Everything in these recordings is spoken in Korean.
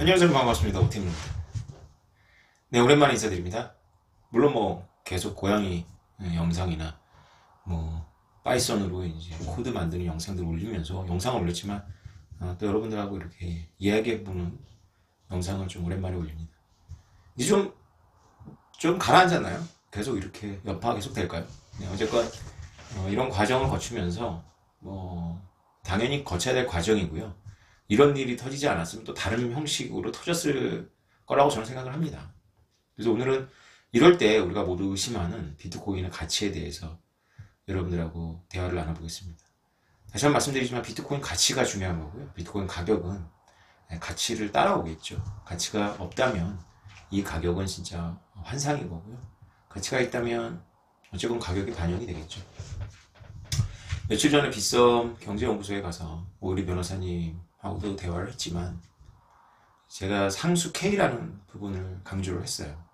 안녕하세요. 반갑습니다. 오팀입니다. 네, 오랜만에 인사드립니다. 물론 계속 고양이 영상이나 뭐 파이썬으로 이제 코드 만드는 영상들 올리면서 영상을 올렸지만 또 여러분들하고 이렇게 이야기해보는 영상을 좀 오랜만에 올립니다. 이제 좀 가라앉았나요? 계속 이렇게 여파가 계속 될까요? 네, 어쨌건 이런 과정을 거치면서 당연히 거쳐야 될 과정이고요. 이런 일이 터지지 않았으면 또 다른 형식으로 터졌을 거라고 저는 생각을 합니다. 그래서 오늘은 이럴 때 우리가 모두 의심하는 비트코인의 가치에 대해서 여러분들하고 대화를 나눠보겠습니다. 다시 한번 말씀드리지만 비트코인 가치가 중요한 거고요. 비트코인 가격은 가치를 따라오겠죠. 가치가 없다면 이 가격은 진짜 환상인 거고요. 가치가 있다면 어쨌건 가격이 반영이 되겠죠. 며칠 전에 빗썸 경제연구소에 가서 오일이 변호사님하고도 대화를 했지만 제가 상수 K라는 부분을 강조를 했어요.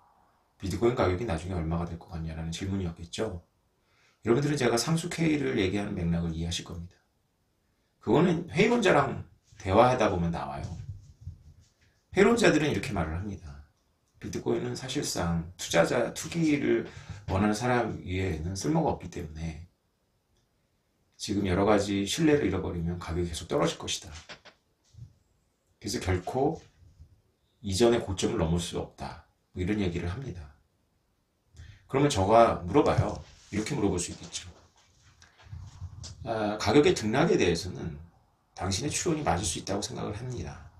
비트코인 가격이 나중에 얼마가 될 것 같냐라는 질문이었겠죠. 여러분들은 제가 상수 K를 얘기하는 맥락을 이해하실 겁니다. 그거는 회의론자랑 대화하다 보면 나와요. 회의론자들은 이렇게 말을 합니다. 비트코인은 사실상 투자자, 투기를 원하는 사람 위에는 쓸모가 없기 때문에 지금 여러 가지 신뢰를 잃어버리면 가격이 계속 떨어질 것이다. 그래서 결코 이전의 고점을 넘을 수 없다. 이런 얘기를 합니다. 그러면 저가 물어봐요. 이렇게 물어볼 수 있겠죠. 가격의 등락에 대해서는 당신의 추론이 맞을 수 있다고 생각을 합니다.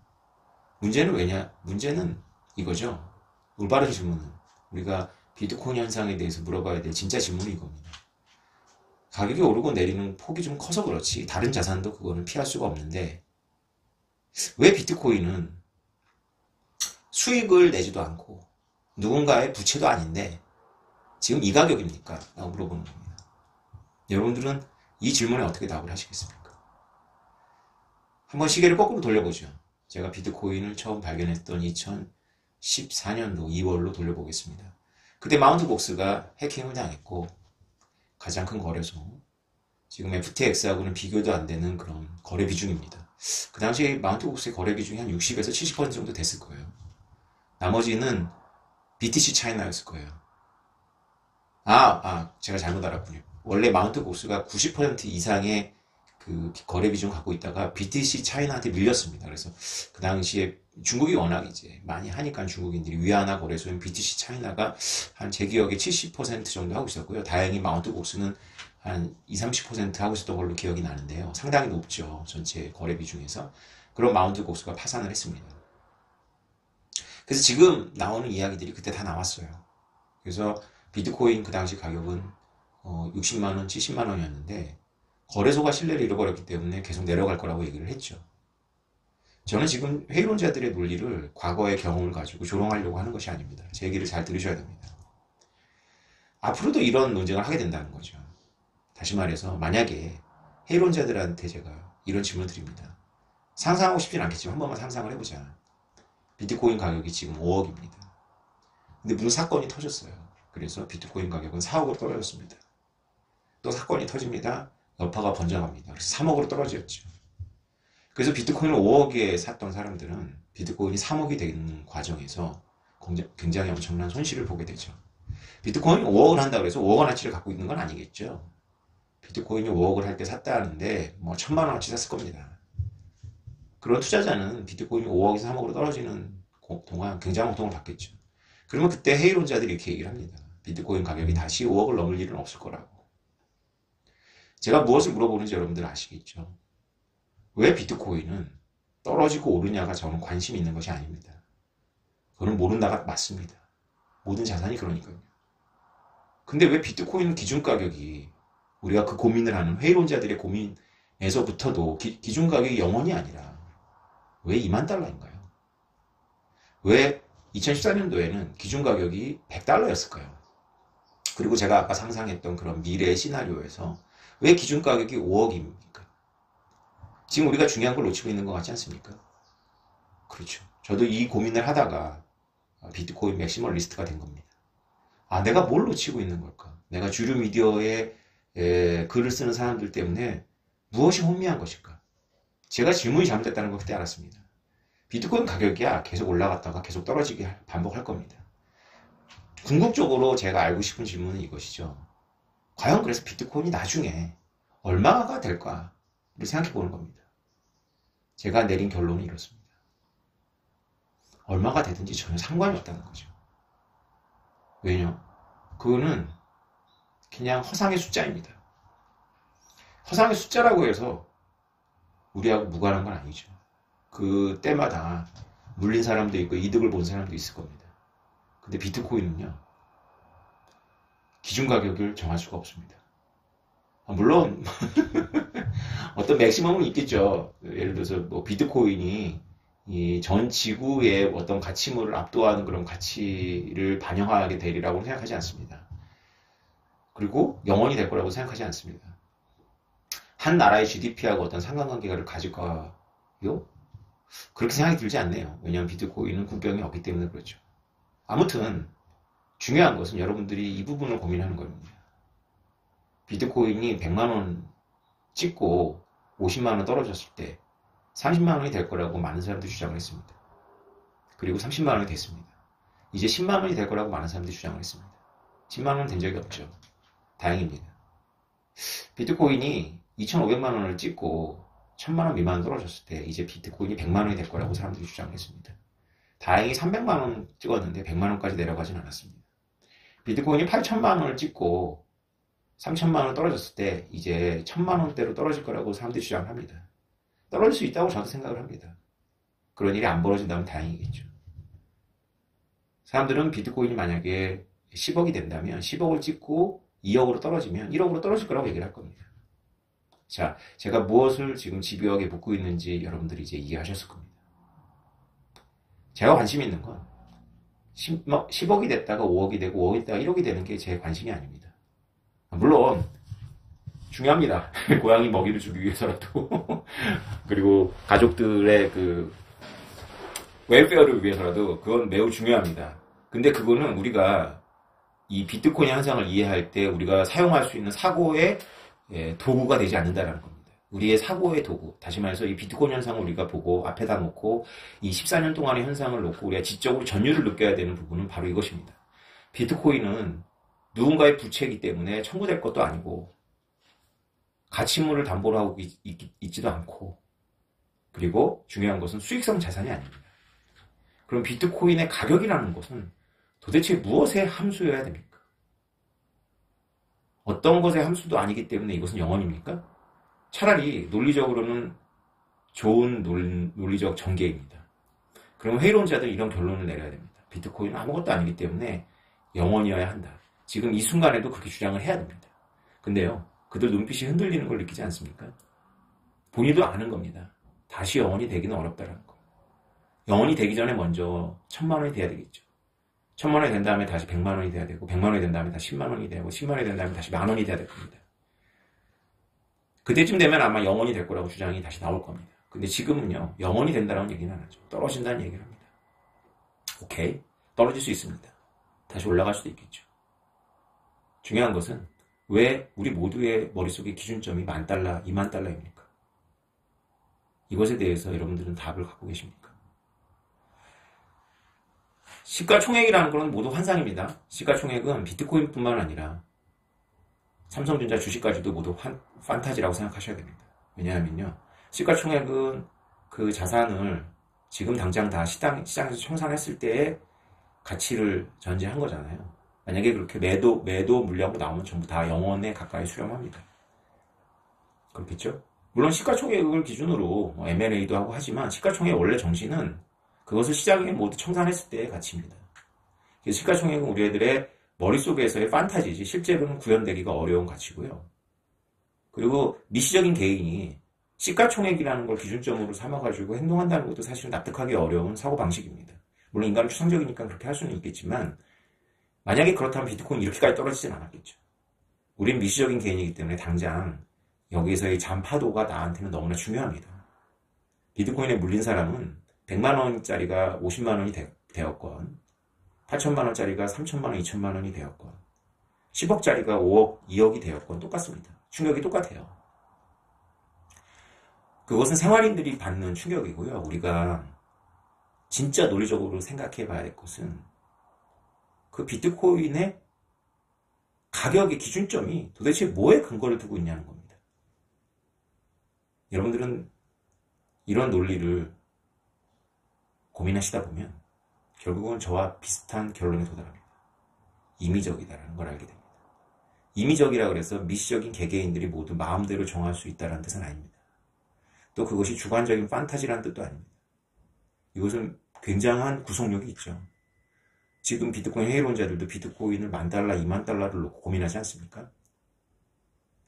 문제는 왜냐? 문제는 이거죠. 올바른 질문은 우리가 비트코인 현상에 대해서 물어봐야 될 진짜 질문이 이겁니다. 가격이 오르고 내리는 폭이 좀 커서 그렇지 다른 자산도 그거는 피할 수가 없는데 왜 비트코인은 수익을 내지도 않고 누군가의 부채도 아닌데 지금 이 가격입니까? 라고 물어보는 겁니다. 여러분들은 이 질문에 어떻게 답을 하시겠습니까? 한번 시계를 거꾸로 돌려보죠. 제가 비트코인을 처음 발견했던 2014년도 2월로 돌려보겠습니다. 그때 마운트복스가 해킹을 당했고 가장 큰 거래소, 지금 FTX하고는 비교도 안 되는 그런 거래 비중입니다. 그 당시 마운트복스의 거래 비중이 한 60에서 70% 정도 됐을 거예요. 나머지는 BTC 차이나였을 거예요. 제가 잘못 알았군요. 원래 마운트복스가 90% 이상의 그 거래 비중 갖고 있다가 BTC 차이나한테 밀렸습니다. 그래서 그 당시에 중국이 워낙 이제 많이 하니까 중국인들이 위안화 거래소인 BTC 차이나가 한 제 기억에 70% 정도 하고 있었고요. 다행히 마운트복스는 한 20-30% 하고 있었던 걸로 기억이 나는데요. 상당히 높죠. 전체 거래 비중에서. 그런 마운트복스가 파산을 했습니다. 그래서 지금 나오는 이야기들이 그때 다 나왔어요. 그래서 비트코인 그 당시 가격은 60만원, 70만원이었는데 거래소가 신뢰를 잃어버렸기 때문에 계속 내려갈 거라고 얘기를 했죠. 저는 지금 회의론자들의 논리를 과거의 경험을 가지고 조롱하려고 하는 것이 아닙니다. 제 얘기를 잘 들으셔야 됩니다. 앞으로도 이런 논쟁을 하게 된다는 거죠. 다시 말해서 만약에 회의론자들한테 제가 이런 질문을 드립니다. 상상하고 싶진 않겠지만 한 번만 상상을 해보자. 비트코인 가격이 지금 5억입니다. 근데 무슨 사건이 터졌어요. 그래서 비트코인 가격은 4억으로 떨어졌습니다. 또 사건이 터집니다. 여파가 번져갑니다. 그래서 3억으로 떨어졌죠. 그래서 비트코인을 5억에 샀던 사람들은 비트코인이 3억이 되는 과정에서 굉장히 엄청난 손실을 보게 되죠. 비트코인이 5억을 한다고 해서 5억 원어치를 갖고 있는 건 아니겠죠. 비트코인이 5억을 할 때 샀다 하는데 1,000만 원어치 샀을 겁니다. 그런 투자자는 비트코인이 5억에서 3억으로 떨어지는 동안 굉장한 고통을 받겠죠. 그러면 그때 회의론자들이 이렇게 얘기를 합니다. 비트코인 가격이 다시 5억을 넘을 일은 없을 거라고. 제가 무엇을 물어보는지 여러분들 아시겠죠? 왜 비트코인은 떨어지고 오르냐가 저는 관심이 있는 것이 아닙니다. 그건 모른다가 맞습니다. 모든 자산이 그러니까요. 근데 왜 비트코인 기준 가격이 우리가 그 고민을 하는 회의론자들의 고민에서부터도 기준 가격이 0원이 아니라 왜 2만 달러인가요? 왜 2014년도에는 기준 가격이 100달러였을까요? 그리고 제가 아까 상상했던 그런 미래의 시나리오에서 왜 기준 가격이 5억입니까? 지금 우리가 중요한 걸 놓치고 있는 것 같지 않습니까? 그렇죠. 저도 이 고민을 하다가 비트코인 맥시멀리스트가 된 겁니다. 내가 뭘 놓치고 있는 걸까? 내가 주류 미디어에 글을 쓰는 사람들 때문에 무엇이 혼미한 것일까? 제가 질문이 잘못됐다는 걸 그때 알았습니다. 비트코인 가격이야 계속 올라갔다가 계속 떨어지게 반복할 겁니다. 궁극적으로 제가 알고 싶은 질문은 이것이죠. 과연 그래서 비트코인이 나중에 얼마가 될까를 생각해 보는 겁니다. 제가 내린 결론은 이렇습니다. 얼마가 되든지 전혀 상관이 없다는 거죠. 왜냐? 그거는 그냥 허상의 숫자입니다. 허상의 숫자라고 해서 우리하고 무관한 건 아니죠. 그 때마다 물린 사람도 있고 이득을 본 사람도 있을 겁니다. 근데 비트코인은요, 기준 가격을 정할 수가 없습니다. 물론 어떤 맥시멈은 있겠죠. 예를 들어서 뭐 비트코인이 이 전 지구의 어떤 가치물을 압도하는 그런 가치를 반영하게 되리라고 생각하지 않습니다. 그리고 영원히 될 거라고 생각하지 않습니다. 한 나라의 GDP하고 어떤 상관관계를 가질까요? 그렇게 생각이 들지 않네요. 왜냐하면 비트코인은 국경이 없기 때문에 그렇죠. 아무튼 중요한 것은 여러분들이 이 부분을 고민하는 겁니다. 비트코인이 100만원 찍고 50만원 떨어졌을 때 30만원이 될 거라고 많은 사람들이 주장을 했습니다. 그리고 30만원이 됐습니다. 이제 10만원이 될 거라고 많은 사람들이 주장을 했습니다. 10만원은 된 적이 없죠. 다행입니다. 비트코인이 2,500만원을 찍고 1,000만원 미만 떨어졌을 때 이제 비트코인이 100만원이 될 거라고 사람들이 주장을 했습니다. 다행히 300만원 찍었는데 100만원까지 내려가진 않았습니다. 비트코인이 8,000만원을 찍고 3,000만원 떨어졌을 때 이제 1,000만원대로 떨어질 거라고 사람들이 주장을 합니다. 떨어질 수 있다고 저도 생각을 합니다. 그런 일이 안 벌어진다면 다행이겠죠. 사람들은 비트코인이 만약에 10억이 된다면 10억을 찍고 2억으로 떨어지면 1억으로 떨어질 거라고 얘기를 할 겁니다. 자, 제가 무엇을 지금 집요하게 묻고 있는지 여러분들이 이제 이해하셨을 겁니다. 제가 관심 있는 건 10억이 됐다가 5억이 되고 5억이 됐다가 1억이 되는 게 제 관심이 아닙니다. 물론 중요합니다. 고양이 먹이를 주기 위해서라도 그리고 가족들의 그 웰페어를 위해서라도 그건 매우 중요합니다. 근데 그거는 우리가 이 비트코인 현상을 이해할 때 우리가 사용할 수 있는 사고의 도구가 되지 않는다는 겁니다. 우리의 사고의 도구. 다시 말해서 이 비트코인 현상을 우리가 보고 앞에다 놓고 이 14년 동안의 현상을 놓고 우리가 지적으로 전율을 느껴야 되는 부분은 바로 이것입니다. 비트코인은 누군가의 부채이기 때문에 청구될 것도 아니고 가치물을 담보로 하고 있지도 않고 그리고 중요한 것은 수익성 자산이 아닙니다. 그럼 비트코인의 가격이라는 것은 도대체 무엇의 함수여야 됩니까? 어떤 것의 함수도 아니기 때문에 이것은 영원입니까? 차라리 논리적으로는 좋은 논리적 전개입니다. 그럼 회의론자들은 이런 결론을 내려야 됩니다. 비트코인은 아무것도 아니기 때문에 영원이어야 한다. 지금 이 순간에도 그렇게 주장을 해야 됩니다. 근데요, 그들 눈빛이 흔들리는 걸 느끼지 않습니까? 본인도 아는 겁니다. 다시 영원이 되기는 어렵다는 거. 영원이 되기 전에 먼저 1,000만원이 돼야 되겠죠. 1,000만원이 된 다음에 다시 100만원이 돼야 되고 100만원이 된 다음에 다시 10만원이 되고 10만원이 된 다음에 다시 만원이 돼야 될 겁니다. 그때쯤 되면 아마 영원이 될 거라고 주장이 다시 나올 겁니다. 근데 지금은요, 영원이 된다는 얘기는 안 하죠. 떨어진다는 얘기를 합니다. 오케이, 떨어질 수 있습니다. 다시 올라갈 수도 있겠죠. 중요한 것은 왜 우리 모두의 머릿속의 기준점이 10,000달러, 20,000달러입니까? 이것에 대해서 여러분들은 답을 갖고 계십니까? 시가총액이라는 것은 모두 환상입니다. 시가총액은 비트코인뿐만 아니라 삼성전자 주식까지도 모두 판타지라고 생각하셔야 됩니다. 왜냐하면요, 시가총액은 그 자산을 지금 당장 다 시장에서 청산했을 때의 가치를 전제한 거잖아요. 만약에 그렇게 매도 물량으로 나오면 전부 다 영원에 가까이 수렴합니다. 그렇겠죠? 물론 시가총액을 기준으로 M&A도 하고 하지만 시가총액의 원래 정신은 그것을 시장에 모두 청산했을 때의 가치입니다. 그래서 시가총액은 우리 애들의 머릿속에서의 판타지지 실제로는 구현되기가 어려운 가치고요. 그리고 미시적인 개인이 시가총액이라는 걸 기준점으로 삼아가지고 행동한다는 것도 사실은 납득하기 어려운 사고방식입니다. 물론 인간은 추상적이니까 그렇게 할 수는 있겠지만 만약에 그렇다면 비트코인이 이렇게까지 떨어지진 않았겠죠. 우린 미시적인 개인이기 때문에 당장 여기에서의 잔파도가 나한테는 너무나 중요합니다. 비트코인에 물린 사람은 100만원짜리가 50만원이 되었건 8천만원짜리가 3천만원, 2천만원이 되었건 10억짜리가 5억, 2억이 되었건 똑같습니다. 충격이 똑같아요. 그것은 생활인들이 받는 충격이고요. 우리가 진짜 논리적으로 생각해 봐야 될 것은 그 비트코인의 가격의 기준점이 도대체 뭐에 근거를 두고 있냐는 겁니다. 여러분들은 이런 논리를 고민하시다 보면 결국은 저와 비슷한 결론에 도달합니다. 임의적이다라는 걸 알게 됩니다. 임의적이라 그래서 미시적인 개개인들이 모두 마음대로 정할 수 있다는 뜻은 아닙니다. 또 그것이 주관적인 판타지라는 뜻도 아닙니다. 이것은 굉장한 구속력이 있죠. 지금 비트코인 회의론자들도 비트코인을 $10,000, $20,000를 놓고 고민하지 않습니까?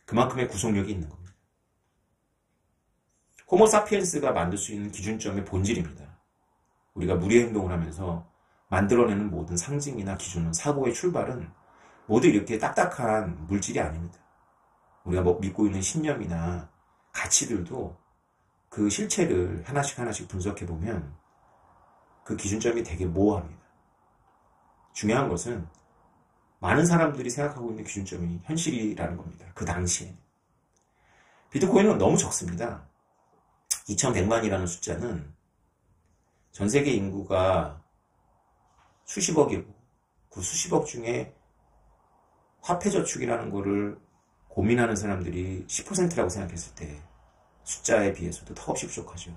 그만큼의 구속력이 있는 겁니다. 호모사피엔스가 만들 수 있는 기준점의 본질입니다. 우리가 무리 행동을 하면서 만들어내는 모든 상징이나 기준은 사고의 출발은 모두 이렇게 딱딱한 물질이 아닙니다. 우리가 믿고 있는 신념이나 가치들도 그 실체를 하나씩 분석해보면 그 기준점이 되게 모호합니다. 중요한 것은 많은 사람들이 생각하고 있는 기준점이 현실이라는 겁니다. 그 당시에. 비트코인은 너무 적습니다. 2100만이라는 숫자는 전 세계 인구가 수십억이고 그 수십억 중에 화폐저축이라는 거를 고민하는 사람들이 10%라고 생각했을 때 숫자에 비해서도 턱없이 부족하죠.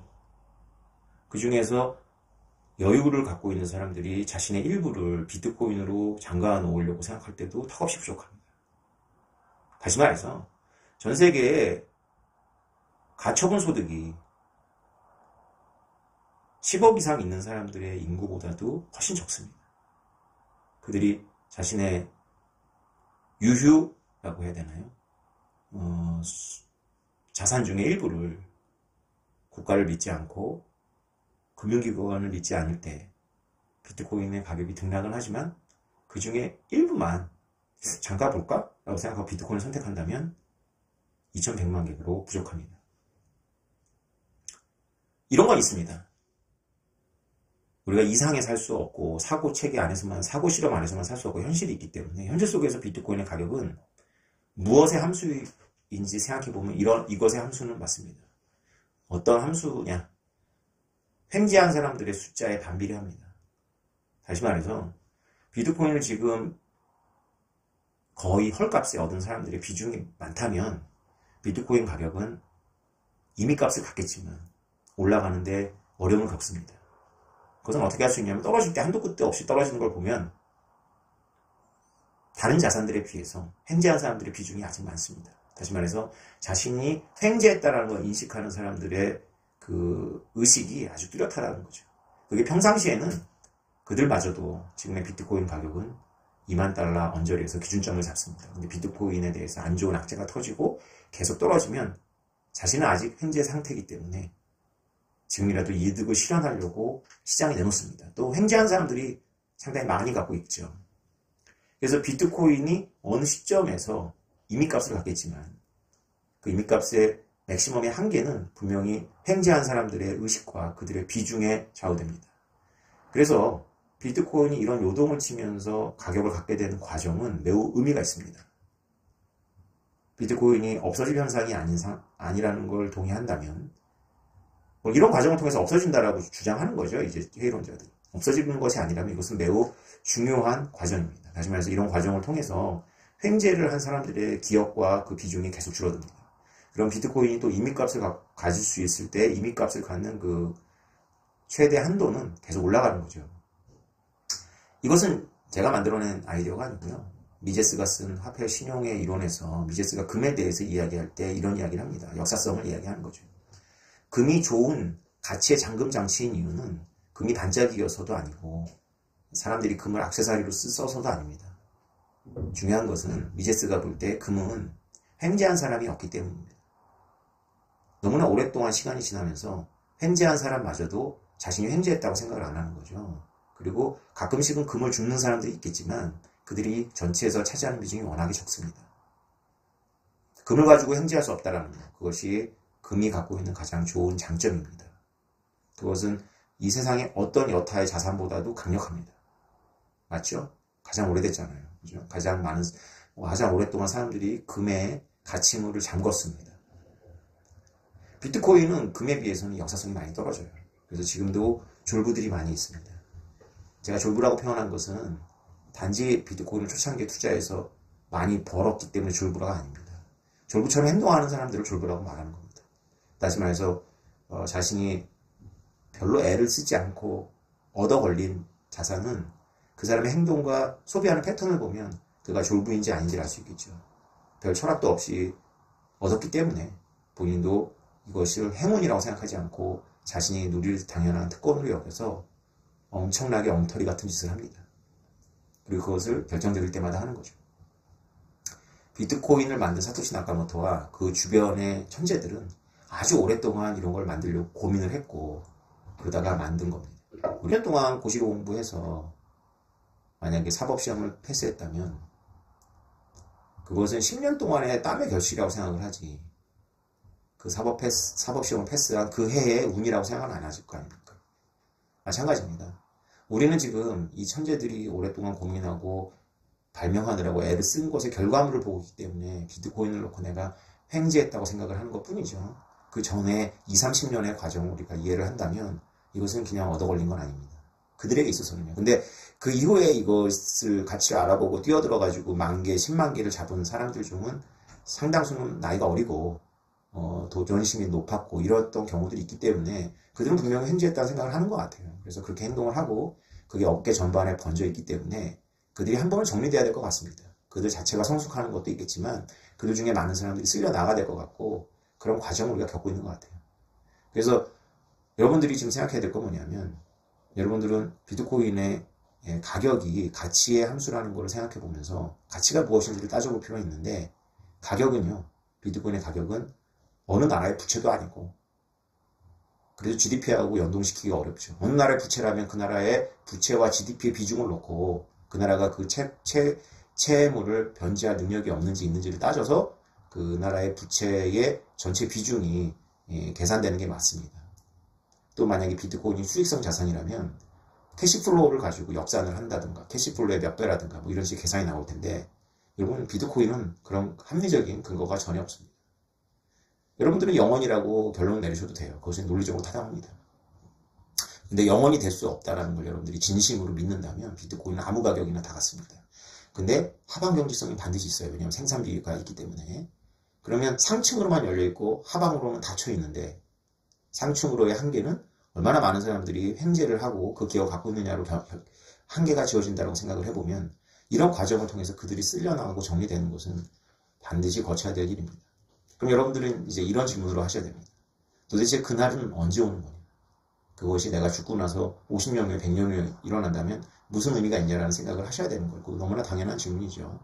그 중에서 여유를 갖고 있는 사람들이 자신의 일부를 비트코인으로 잠가 놓으려고 생각할 때도 턱없이 부족합니다. 다시 말해서 전 세계에 가처분 소득이 10억 이상 있는 사람들의 인구보다도 훨씬 적습니다. 그들이 자신의 유휴라고 해야 되나요? 자산 중에 일부를 국가를 믿지 않고 금융기관을 믿지 않을 때 비트코인의 가격이 등락을 하지만 그 중에 일부만 잠깐 볼까? 라고 생각하고 비트코인을 선택한다면 2100만 개로 부족합니다. 이런 건 있습니다. 우리가 이상에 살 수 없고 사고 체계 안에서만, 사고 실험 안에서만 살 수 없고 현실이 있기 때문에 현실 속에서 비트코인의 가격은 무엇의 함수인지 생각해보면 이것의 함수는 맞습니다. 어떤 함수냐? 횡재한 사람들의 숫자에 반비례합니다. 다시 말해서 비트코인을 지금 거의 헐값에 얻은 사람들의 비중이 많다면 비트코인 가격은 이미 값을 갖겠지만 올라가는데 어려움을 겪습니다. 그것은 어떻게 할 수 있냐면 떨어질 때 한도 끝도 없이 떨어지는 걸 보면 다른 자산들에 비해서 횡재한 사람들의 비중이 아직 많습니다. 다시 말해서 자신이 횡재했다는 걸 인식하는 사람들의 그 의식이 아주 뚜렷하다는 거죠. 그게 평상시에는 그들마저도 지금의 비트코인 가격은 $20,000 언저리에서 기준점을 잡습니다. 근데 비트코인에 대해서 안 좋은 악재가 터지고 계속 떨어지면 자신은 아직 횡재 상태이기 때문에 지금이라도 이득을 실현하려고 시장에 내놓습니다. 또 횡재한 사람들이 상당히 많이 갖고 있죠. 그래서 비트코인이 어느 시점에서 임의값을 갖겠지만 그 임의값의 맥시멈의 한계는 분명히 횡재한 사람들의 의식과 그들의 비중에 좌우됩니다. 그래서 비트코인이 이런 요동을 치면서 가격을 갖게 되는 과정은 매우 의미가 있습니다. 비트코인이 없어질 현상이 아니라는 걸 동의한다면 이런 과정을 통해서 없어진다라고 주장하는 거죠. 이제 회의론자들. 없어지는 것이 아니라면 이것은 매우 중요한 과정입니다. 다시 말해서 이런 과정을 통해서 횡재를 한 사람들의 기억과 그 비중이 계속 줄어듭니다. 그럼 비트코인이 또 임의값을 가질 수 있을 때 임의값을 갖는 그 최대 한도는 계속 올라가는 거죠. 이것은 제가 만들어낸 아이디어가 아니고요. 미제스가 쓴 화폐 신용의 이론에서 미제스가 금에 대해서 이야기할 때 이런 이야기를 합니다. 역사성을 이야기하는 거죠. 금이 좋은 가치의 잠금 장치인 이유는 금이 반짝이어서도 아니고 사람들이 금을 액세서리로 써서도 아닙니다. 중요한 것은 미제스가 볼 때 금은 횡재한 사람이 없기 때문입니다. 너무나 오랫동안 시간이 지나면서 횡재한 사람마저도 자신이 횡재했다고 생각을 안 하는 거죠. 그리고 가끔씩은 금을 줍는 사람들이 있겠지만 그들이 전체에서 차지하는 비중이 워낙에 적습니다. 금을 가지고 횡재할 수 없다는 것, 그것이 금이 갖고 있는 가장 좋은 장점입니다. 그것은 이 세상의 어떤 여타의 자산보다도 강력합니다. 맞죠? 가장 오래됐잖아요. 그죠? 가장 오랫동안 사람들이 금의 가치물을 잠궜습니다. 비트코인은 금에 비해서는 역사성이 많이 떨어져요. 그래서 지금도 졸부들이 많이 있습니다. 제가 졸부라고 표현한 것은 단지 비트코인을 초창기에 투자해서 많이 벌었기 때문에 졸부가 아닙니다. 졸부처럼 행동하는 사람들을 졸부라고 말하는 겁니다. 다시 말해서 자신이 별로 애를 쓰지 않고 얻어 걸린 자산은 그 사람의 행동과 소비하는 패턴을 보면 그가 졸부인지 아닌지를 알 수 있겠죠. 별 철학도 없이 얻었기 때문에 본인도 이것을 행운이라고 생각하지 않고 자신이 누릴 당연한 특권으로 여겨서 엄청나게 엉터리 같은 짓을 합니다. 그리고 그것을 결정적일 때마다 하는 거죠. 비트코인을 만든 사토시 나카모토와 그 주변의 천재들은 아주 오랫동안 이런 걸 만들려고 고민을 했고 그러다가 만든 겁니다. 5년 동안 고시로 공부해서 만약에 사법시험을 패스했다면 그것은 10년 동안의 땀의 결실이라고 생각을 하지 그 사법시험을 패스한 그 해의 운이라고 생각은 안 하실 거 아닙니까? 마찬가지입니다. 우리는 지금 이 천재들이 오랫동안 고민하고 발명하느라고 애를 쓴 것의 결과물을 보고 있기 때문에 비트코인을 놓고 내가 횡재했다고 생각을 하는 것 뿐이죠. 그 전에 20, 30년의 과정을 우리가 이해를 한다면 이것은 그냥 얻어 걸린 건 아닙니다. 그들에게 있어서는요. 근데 그 이후에 이것을 같이 알아보고 뛰어들어가지고 10,000개, 10만 개를 잡은 사람들 중은 상당수는 나이가 어리고 도전심이 높았고 이랬던 경우들이 있기 때문에 그들은 분명히 횡재했다는 생각을 하는 것 같아요. 그래서 그렇게 행동을 하고 그게 업계 전반에 번져 있기 때문에 그들이 한 번은 정리돼야 될 것 같습니다. 그들 자체가 성숙하는 것도 있겠지만 그들 중에 많은 사람들이 쓸려 나가야 될 것 같고 그런 과정을 우리가 겪고 있는 것 같아요. 그래서 여러분들이 지금 생각해야 될 건 뭐냐면 여러분들은 비트코인의 가격이 가치의 함수라는 걸 생각해 보면서 가치가 무엇인지를 따져볼 필요가 있는데 가격은요. 비트코인의 가격은 어느 나라의 부채도 아니고 그래서 GDP하고 연동시키기가 어렵죠. 어느 나라의 부채라면 그 나라의 부채와 GDP의 비중을 놓고 그 나라가 그 채무를 변제할 능력이 없는지 있는지를 따져서 그 나라의 부채의 전체 비중이 계산되는 게 맞습니다. 또 만약에 비트코인이 수익성 자산이라면 캐시플로우를 가지고 역산을 한다든가 캐시플로우의 몇 배라든가 뭐 이런 식의 계산이 나올 텐데 여러분 비트코인은 그런 합리적인 근거가 전혀 없습니다. 여러분들은 영원이라고 결론을 내리셔도 돼요. 그것은 논리적으로 타당합니다. 근데 영원이 될 수 없다는 걸 여러분들이 진심으로 믿는다면 비트코인은 아무 가격이나 다 같습니다. 근데 하방 경직성이 반드시 있어요. 왜냐하면 생산비가 있기 때문에. 그러면 상층으로만 열려있고 하방으로는 닫혀 있는데 상층으로의 한계는 얼마나 많은 사람들이 횡재를 하고 그 기업을 갖고 있느냐로 한계가 지어진다고 생각을 해보면 이런 과정을 통해서 그들이 쓸려나가고 정리되는 것은 반드시 거쳐야 될 일입니다. 그럼 여러분들은 이제 이런 질문으로 하셔야 됩니다. 도대체 그날은 언제 오는 거냐? 그것이 내가 죽고 나서 50년 후에 100년 후에 일어난다면 무슨 의미가 있냐라는 생각을 하셔야 되는 거고 너무나 당연한 질문이죠.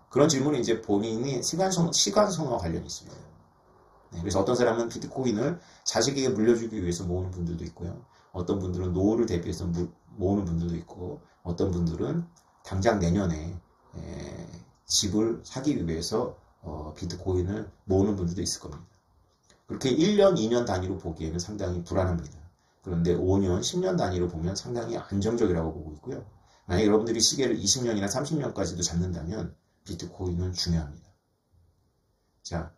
그런 질문이 이제 본인이 시간선어와 관련이 있습니다. 그래서 어떤 사람은 비트코인을 자식에게 물려주기 위해서 모으는 분들도 있고요. 어떤 분들은 노후를 대비해서 모으는 분들도 있고 어떤 분들은 당장 내년에 집을 사기 위해서 비트코인을 모으는 분들도 있을 겁니다. 그렇게 1년, 2년 단위로 보기에는 상당히 불안합니다. 그런데 5년, 10년 단위로 보면 상당히 안정적이라고 보고 있고요. 만약 여러분들이 시계를 20년이나 30년까지도 잡는다면 비트코인은 중요합니다. 자,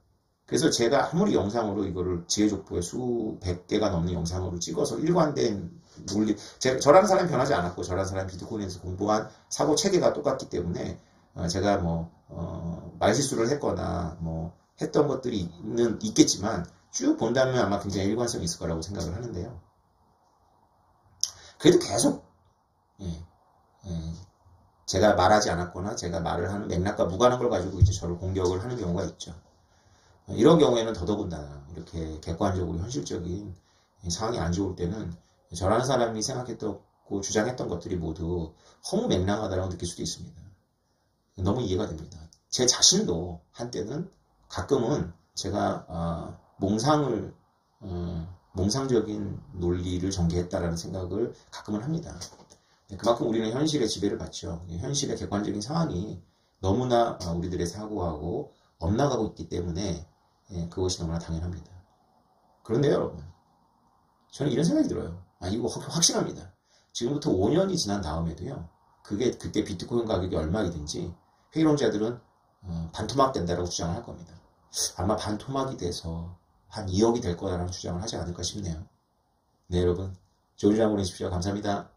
그래서 제가 아무리 영상으로 이거를 지혜족보에 수백 개가 넘는 영상으로 찍어서 일관된 논리, 저라는 사람이 변하지 않았고 저라는 사람이 비트코인에서 공부한 사고 체계가 똑같기 때문에 제가 말실수를 했거나 했던 것들이 있겠지만 쭉 본다면 아마 굉장히 일관성이 있을 거라고 생각을 하는데요. 그래도 계속 제가 말하지 않았거나 제가 말을 하는 맥락과 무관한 걸 가지고 이제 저를 공격을 하는 경우가 있죠. 이런 경우에는 더더군다나 이렇게 객관적으로 현실적인 상황이 안 좋을 때는 저라는 사람이 생각했고 주장했던 것들이 모두 허무맹랑하다고 느낄 수도 있습니다. 너무 이해가 됩니다. 제 자신도 한때는 가끔은 제가 몽상적인 논리를 전개했다라는 생각을 가끔은 합니다. 그만큼 우리는 현실의 지배를 받죠. 현실의 객관적인 상황이 너무나 우리들의 사고하고 엇나가고 있기 때문에 그것이 너무나 당연합니다. 그런데요, 여러분, 저는 이런 생각이 들어요. 이거 확실합니다. 지금부터 5년이 지난 다음에도요, 그때 비트코인 가격이 얼마이든지 회의론자들은 반토막 된다라고 주장을 할 겁니다. 아마 반토막이 돼서 한 2억이 될 거라는 주장을 하지 않을까 싶네요. 네, 여러분. 좋은 주말 보내십시오. 감사합니다.